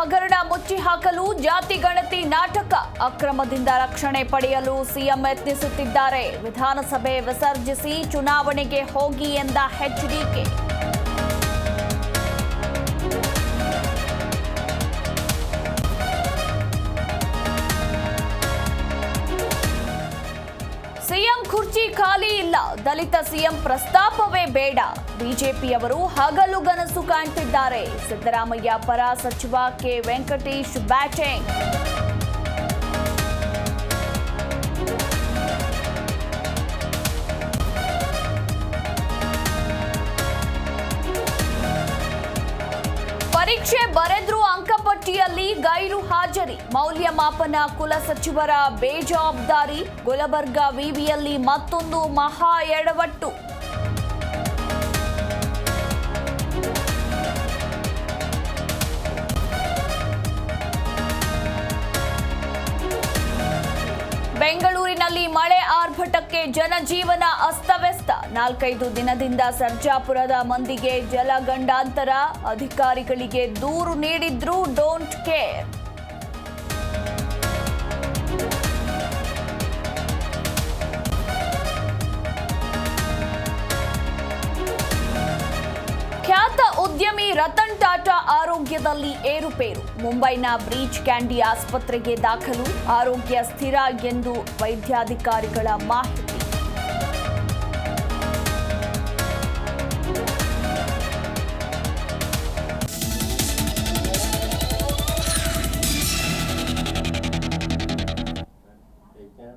ಹಗರಣ ಮುಚ್ಚಿ ಹಾಕಲು ಜಾತಿ ಗಣತಿ ನಾಟಕ. ಅಕ್ರಮದಿಂದ ರಕ್ಷಣೆ ಪಡೆಯಲು ಸಿಎಂ ಯತ್ನಿಸುತ್ತಿದ್ದಾರೆ. ವಿಧಾನಸಭೆ ವಿಸರ್ಜಿಸಿ ಚುನಾವಣೆಗೆ ಹೋಗಿ ಎಂದ ಎಚ್ಡಿಕೆ. ಸಿಎಂ ಕುರ್ಚಿ ಖಾಲಿ ಇಲ್ಲ, ದಲಿತ ಸಿಎಂ ಪ್ರಸ್ತಾಪವೇ ಬೇಡ. ಬಿಜೆಪಿಯವರು ಹಗಲುಗನಸು ಕಾಣ್ತಿದ್ದಾರೆ. ಸಿದ್ದರಾಮಯ್ಯ ಪರ ಸಚಿವ ಕೆ ವೆಂಕಟೇಶ್ ಬ್ಯಾಟಿಂಗ್. ಪರೀಕ್ಷೆ ಬರೆದ್ರೂ ಅಂಕಪಟ್ಟಿಯಲ್ಲಿ ಗೈರು ಹಾಜರಿ. ಮೌಲ್ಯಮಾಪನ ಕುಲಸಚಿವರ ಬೇಜವಾಬ್ದಾರಿ. ಗುಲಬರ್ಗಾ ವಿವಿಯಲ್ಲಿ ಮತ್ತೊಂದು ಮಹಾ ಎಡವಟ್ಟು. ಬೆಂಗಳೂರಿನಲ್ಲಿ ಮಳೆ ಆರ್ಭಟಕ್ಕೆ ಜನಜೀವನ ಅಸ್ತವ್ಯಸ್ತ. 4-5 ದಿನದಿಂದ ಸರ್ಜಾಪುರದ ಮಂದಿಗೆ ಜಲಗಂಡಾಂತರ. ಅಧಿಕಾರಿಗಳಿಗೆ ದೂರು ನೀಡಿದ್ರೂ ಡೋಂಟ್ ಕೇರ್. ಖ್ಯಾತ ಉದ್ಯಮಿ ರತನ್ ಟಾಟಾ ಆರೋಗ್ಯದಲ್ಲಿ ಏರುಪೇರು. ಮುಂಬೈನ ಬ್ರೀಚ್ ಕ್ಯಾಂಡಿ ಆಸ್ಪತ್ರೆಗೆ ದಾಖಲು. ಆರೋಗ್ಯ ಸ್ಥಿರ ಎಂದು ವೈದ್ಯಾಧಿಕಾರಿಗಳ ಮಾಹಿತಿ.